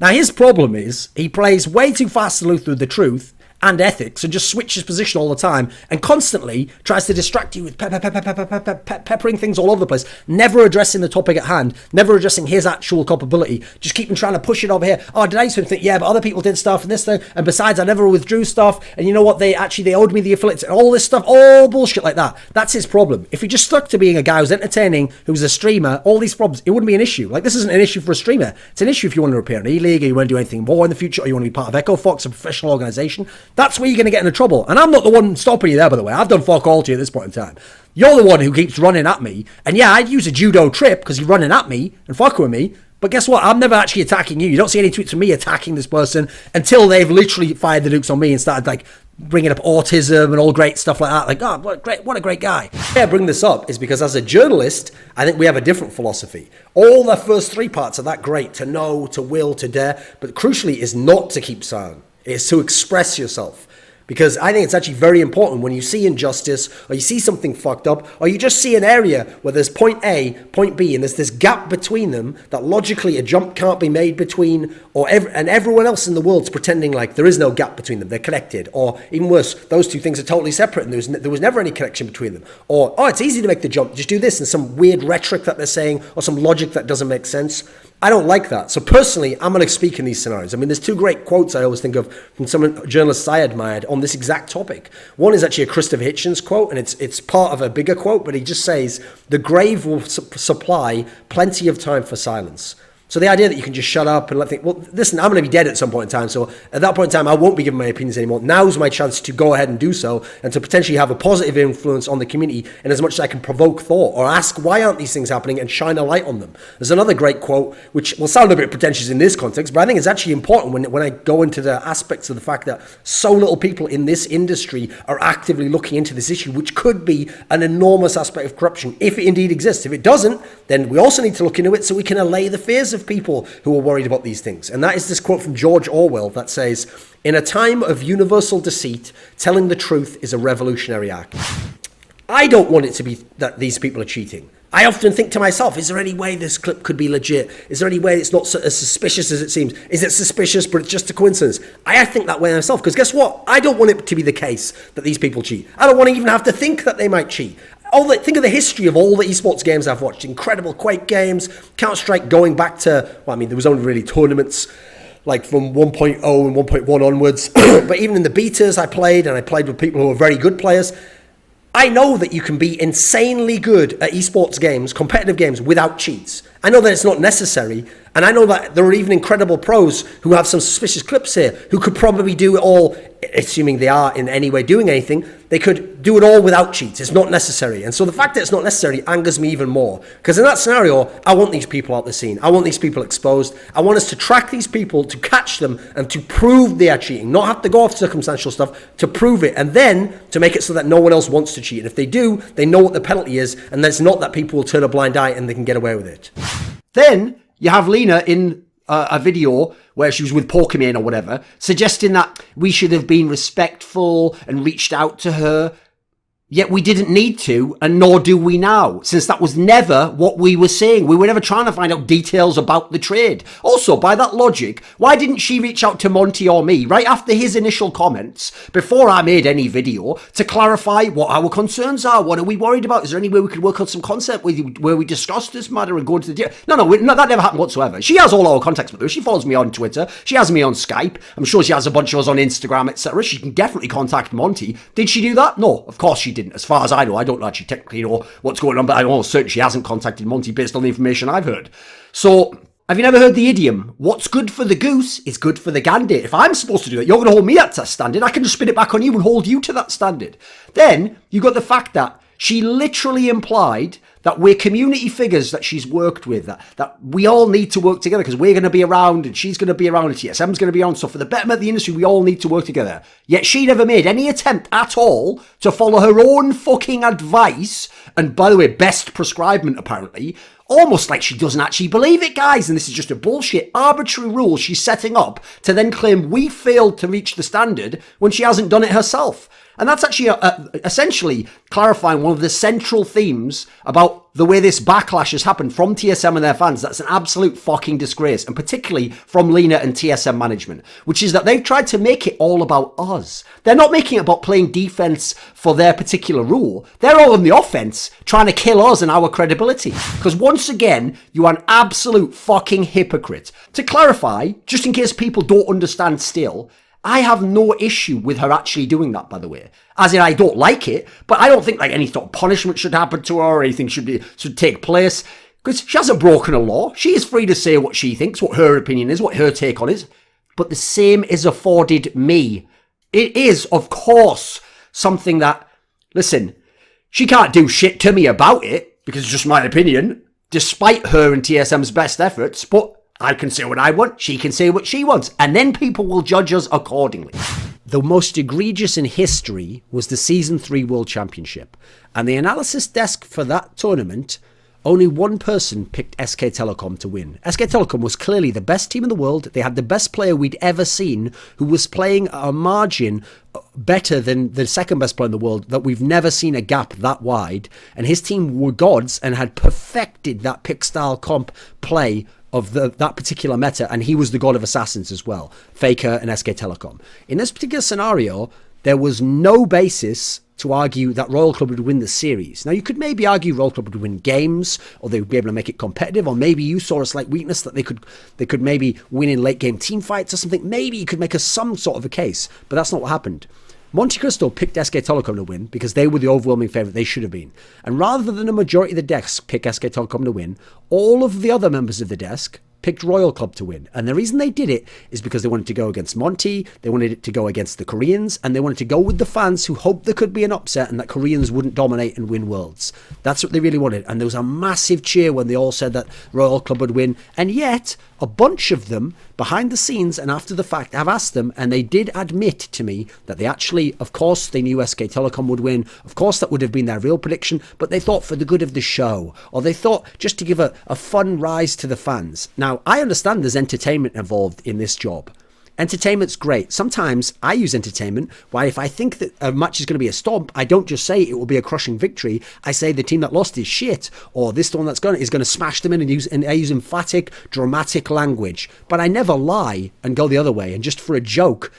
Now, his problem is he plays way too fast to look through the truth and ethics and just switches position all the time and constantly tries to distract you with peppering things all over the place, never addressing the topic at hand, never addressing his actual culpability, just keeping trying to push it over here. Oh, did I do something? Yeah, but other people did stuff and this thing, and besides, I never withdrew stuff, and you know what, they owed me the affiliates, and all this stuff, all bullshit like that. That's his problem. If he just stuck to being a guy who's entertaining, who's a streamer, all these problems, it wouldn't be an issue. Like, this isn't an issue for a streamer. It's an issue if you want to appear in E-League, or you want to do anything more in the future, or you want to be part of Echo Fox, a professional organisation. That's where you're going to get into trouble. And I'm not the one stopping you there, by the way. I've done fuck all to you at this point in time. You're the one who keeps running at me. And yeah, I'd use a judo trip because you're running at me and fucking with me. But guess what? I'm never actually attacking you. You don't see any tweets from me attacking this person until they've literally fired the nukes on me and started like bringing up autism and all great stuff like that. Like, oh, what a great guy. Yeah, I bring this up is because as a journalist, I think we have a different philosophy. All the first three parts are that great, to know, to will, to dare, but crucially is not to keep silent. It's to express yourself. Because I think it's actually very important when you see injustice or you see something fucked up or you just see an area where there's point A, point B, and there's this gap between them that logically a jump can't be made between, and everyone else in the world's pretending like there is no gap between them. They're connected. Or even worse, those two things are totally separate and there was never any connection between them. Or, oh, it's easy to make the jump. Just do this, and some weird rhetoric that they're saying or some logic that doesn't make sense. I don't like that. So personally, I'm going to speak in these scenarios. I mean, there's two great quotes I always think of from some journalists I admired on this exact topic. One is actually a Christopher Hitchens quote, and it's part of a bigger quote, but he just says, the grave will supply plenty of time for silence. So the idea that you can just shut up and think, well, listen, I'm going to be dead at some point in time. So at that point in time, I won't be giving my opinions anymore. Now's my chance to go ahead and do so and to potentially have a positive influence on the community in as much as I can provoke thought or ask why aren't these things happening and shine a light on them. There's another great quote, which will sound a bit pretentious in this context, but I think it's actually important when I go into the aspects of the fact that so little people in this industry are actively looking into this issue, which could be an enormous aspect of corruption if it indeed exists. If it doesn't, then we also need to look into it so we can allay the fears of people who are worried about these things. And that is this quote from George Orwell that says, in a time of universal deceit, telling the truth is a revolutionary act. I don't want it to be that these people are cheating. I often think to myself, is there any way this clip could be legit? Is there any way it's not as suspicious as it seems? Is it suspicious, but it's just a coincidence? I think that way myself, because guess what? I don't want it to be the case that these people cheat. I don't want to even have to think that they might cheat. Think of the history of all the esports games I've watched. Incredible Quake games, Counter-Strike going back to, well, I mean, there was only really tournaments like from 1.0 and 1.1 onwards. But even in the betas I played with people who were very good players. I know that you can be insanely good at esports games, competitive games, without cheats. I know that it's not necessary. And I know that there are even incredible pros who have some suspicious clips here who could probably do it all, assuming they are in any way doing anything, they could do it all without cheats. It's not necessary. And so the fact that it's not necessary angers me even more. Because in that scenario, I want these people out the scene. I want these people exposed. I want us to track these people, to catch them, and to prove they are cheating. Not have to go off circumstantial stuff, to prove it. And then to make it so that no one else wants to cheat. And if they do, they know what the penalty is. And it's not that people will turn a blind eye and they can get away with it. Then you have Lena in a video where she was with Pokemon or whatever, suggesting that we should have been respectful and reached out to her. Yet we didn't need to, and nor do we now, since that was never what we were saying. We were never trying to find out details about the trade. Also, by that logic, why didn't she reach out to Monty or me right after his initial comments, before I made any video, to clarify what our concerns are? What are we worried about? Is there any way we could work on some concept where we discuss this matter and go into the detail? No, that never happened whatsoever. She has all our contacts with her. She follows me on Twitter. She has me on Skype. I'm sure she has a bunch of us on Instagram, etc. She can definitely contact Monty. Did she do that? No, of course she didn't. As far as I know, I don't actually technically know what's going on, but I know certainly she hasn't contacted Monty based on the information I've heard. So, have you never heard the idiom, what's good for the goose is good for the gander? If I'm supposed to do that, you're going to hold me at that standard. I can just spin it back on you and hold you to that standard. Then, you got the fact that she literally implied that we're community figures that she's worked with, that we all need to work together because we're going to be around and she's going to be around and TSM's going to be around. So for the betterment of the industry, we all need to work together. Yet she never made any attempt at all to follow her own fucking advice. And by the way, best prescribement apparently, almost like she doesn't actually believe it, guys. And this is just a bullshit arbitrary rule she's setting up to then claim we failed to reach the standard when she hasn't done it herself. And that's actually essentially clarifying one of the central themes about the way this backlash has happened from TSM and their fans, that's an absolute fucking disgrace. And particularly from Lena and TSM management, which is that they've tried to make it all about us. They're not making it about playing defense for their particular rule. They're all on the offense, trying to kill us and our credibility. Because once again, you are an absolute fucking hypocrite. To clarify, just in case people don't understand still, I have no issue with her actually doing that, by the way. As in, I don't like it, but I don't think like any sort of punishment should happen to her or anything should take place. Because she hasn't broken a law. She is free to say what she thinks, what her opinion is, what her take on it. But the same is afforded me. It is, of course, something that, listen, she can't do shit to me about it, because it's just my opinion, despite her and TSM's best efforts, but I can say what I want, she can say what she wants, and then people will judge us accordingly. The most egregious in history was the Season 3 World Championship, and the analysis desk for that tournament, only one person picked SK Telecom to win. SK Telecom was clearly the best team in the world. They had the best player we'd ever seen, who was playing at a margin better than the second best player in the world, that we've never seen a gap that wide, and his team were gods and had perfected that pick style comp play of that particular meta, and he was the god of assassins as well, Faker and SK Telecom. In this particular scenario, there was no basis to argue that Royal Club would win the series. Now, you could maybe argue Royal Club would win games, or they would be able to make it competitive, or maybe you saw a slight weakness that they could maybe win in late game team fights or something. Maybe you could make some sort of a case, but that's not what happened. Monte Cristo picked SK Telecom to win because they were the overwhelming favourite. They should have been. And rather than a majority of the desk pick SK Telecom to win, all of the other members of the desk picked Royal Club to win. And the reason they did it is because they wanted to go against Monty, they wanted it to go against the Koreans, and they wanted to go with the fans who hoped there could be an upset and that Koreans wouldn't dominate and win worlds. That's what they really wanted. And there was a massive cheer when they all said that Royal Club would win. And yet, a bunch of them, behind the scenes and after the fact, I've asked them, and they did admit to me that they actually, of course, they knew SK Telecom would win. Of course, that would have been their real prediction, but they thought for the good of the show, or they thought just to give a fun rise to the fans. Now, I understand there's entertainment involved in this job. Entertainment's great. Sometimes I use entertainment why if I think that a match is going to be a stomp, I don't just say it will be a crushing victory. I say the team that lost is shit, or this one is going to smash them in, and I use emphatic, dramatic language. But I never lie and go the other way and just for a joke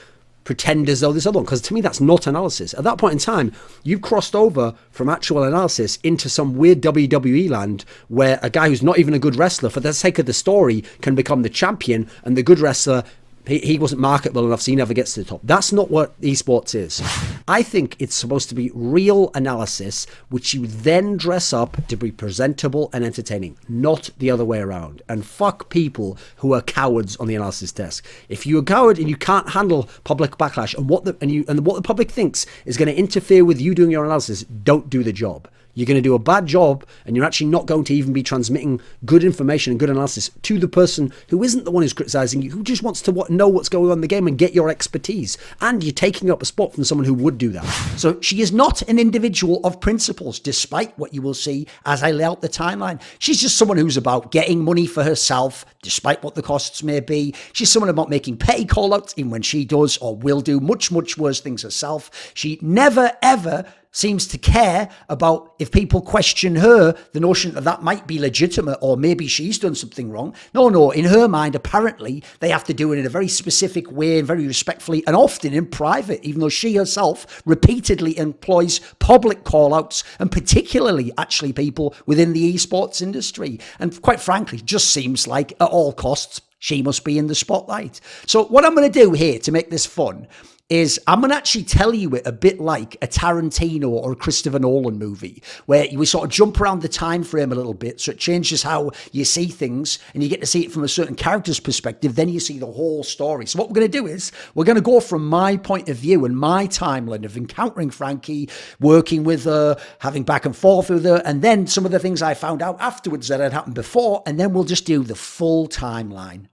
pretend as though this other one, because to me that's not analysis. At that point in time, you've crossed over from actual analysis into some weird WWE land where a guy who's not even a good wrestler, for the sake of the story, can become the champion, and the good wrestler, he wasn't marketable enough, so he never gets to the top. That's not what esports is. I think it's supposed to be real analysis, which you then dress up to be presentable and entertaining, not the other way around. And fuck people who are cowards on the analysis desk. If you're a coward and you can't handle public backlash and what the public thinks is going to interfere with you doing your analysis, don't do the job. You're going to do a bad job, and you're actually not going to even be transmitting good information and good analysis to the person who isn't the one who's criticising you, who just wants to know what's going on in the game and get your expertise. And you're taking up a spot from someone who would do that. So she is not an individual of principles, despite what you will see as I lay out the timeline. She's just someone who's about getting money for herself, despite what the costs may be. She's someone about making petty call-outs, even when she does or will do much, much worse things herself. She never, ever seems to care about if people question her, the notion that that might be legitimate or maybe she's done something wrong. No, in her mind, apparently, they have to do it in a very specific way and very respectfully and often in private, even though she herself repeatedly employs public call-outs and particularly actually people within the esports industry. And quite frankly, just seems like at all costs, she must be in the spotlight. So what I'm going to do here to make this fun is I'm going to actually tell you it a bit like a Tarantino or a Christopher Nolan movie, where we sort of jump around the time frame a little bit, so it changes how you see things, and you get to see it from a certain character's perspective, then you see the whole story. So what we're going to do is, we're going to go from my point of view and my timeline of encountering Frankie, working with her, having back and forth with her, and then some of the things I found out afterwards that had happened before, and then we'll just do the full timeline.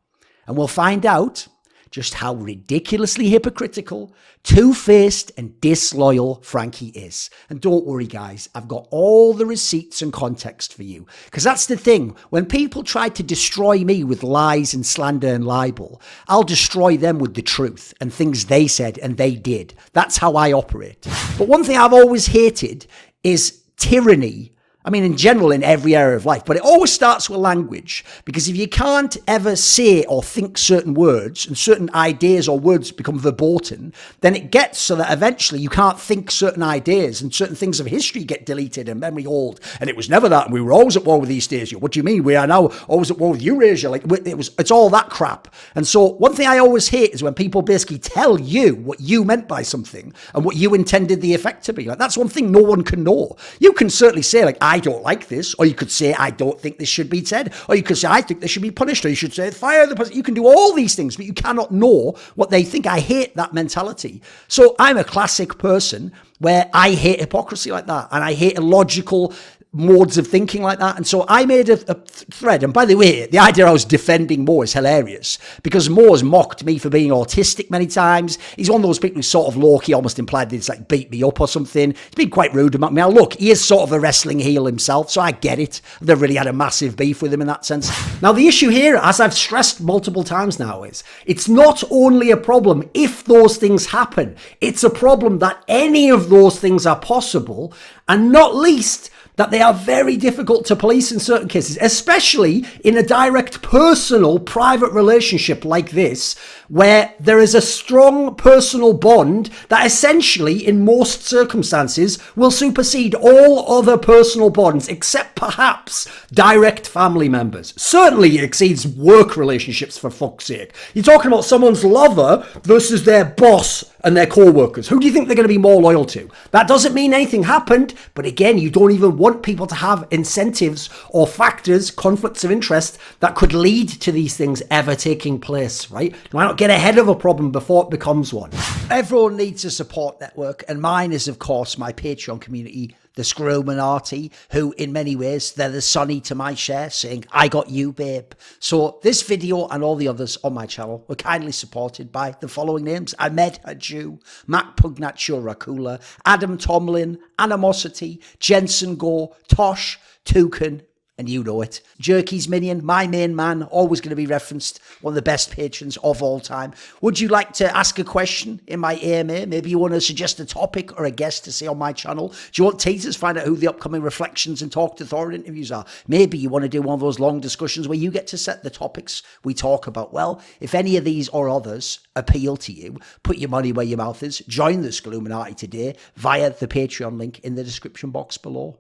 And we'll find out just how ridiculously hypocritical, two-faced and disloyal Frankie is. And don't worry, guys, I've got all the receipts and context for you. Because that's the thing, when people try to destroy me with lies and slander and libel, I'll destroy them with the truth and things they said and they did. That's how I operate. But one thing I've always hated is tyranny. I mean, in general, in every area of life, but it always starts with language, because if you can't ever say or think certain words and certain ideas or words become verboten, then it gets so that eventually you can't think certain ideas and certain things of history get deleted and memory hold. And it was never that. And we were always at war with East Asia. What do you mean? We are now always at war with Eurasia. Like, it's all that crap. And so one thing I always hate is when people basically tell you what you meant by something and what you intended the effect to be. Like, that's one thing no one can know. You can certainly say, like, I don't like this, or you could say, I don't think this should be said, or you could say, I think this should be punished, or you should say, fire the person. You can do all these things, but you cannot know what they think. I hate that mentality. So I'm a classic person where I hate hypocrisy like that, and I hate illogical modes of thinking like that. And so I made a thread. And by the way, the idea I was defending Mo is hilarious, because Mo has mocked me for being autistic many times. He's one of those people who sort of low-key almost implied that he's like beat me up or something. He's been quite rude about me. Now look, he is sort of a wrestling heel himself, so I get it. I've never really had a massive beef with him in that sense. Now the issue here, as I've stressed multiple times now, is it's not only a problem if those things happen, it's a problem that any of those things are possible, and not least that they are very difficult to police in certain cases, especially in a direct, personal, private relationship like this, where there is a strong personal bond that essentially, in most circumstances, will supersede all other personal bonds, except perhaps direct family members. Certainly it exceeds work relationships, for fuck's sake. You're talking about someone's lover versus their boss and their co-workers. Who do you think they're going to be more loyal to? That doesn't mean anything happened, but again, you don't even want people to have incentives or factors, conflicts of interest, that could lead to these things ever taking place, right? Why not get ahead of a problem before it becomes one? Everyone needs a support network, and mine is, of course, my Patreon community, the Screwminati, who in many ways, they're the Sonny to my Cher, saying, I got you, babe. So this video and all the others on my channel were kindly supported by the following names: Ahmed Hadjou, Mac Pugnatio Rajcula, Adam Tomlin, Animosity, Jensen Goh, Tosh, Toucan, and you know it. Jerky's Minion, my main man, always going to be referenced, one of the best patrons of all time. Would you like to ask a question in my AMA? Maybe you want to suggest a topic or a guest to say on my channel? Do you want teasers? Find out who the upcoming Reflections and Talk to Thorin interviews are. Maybe you want to do one of those long discussions where you get to set the topics we talk about. Well, if any of these or others appeal to you, put your money where your mouth is. Join the Screwminati today via the Patreon link in the description box below.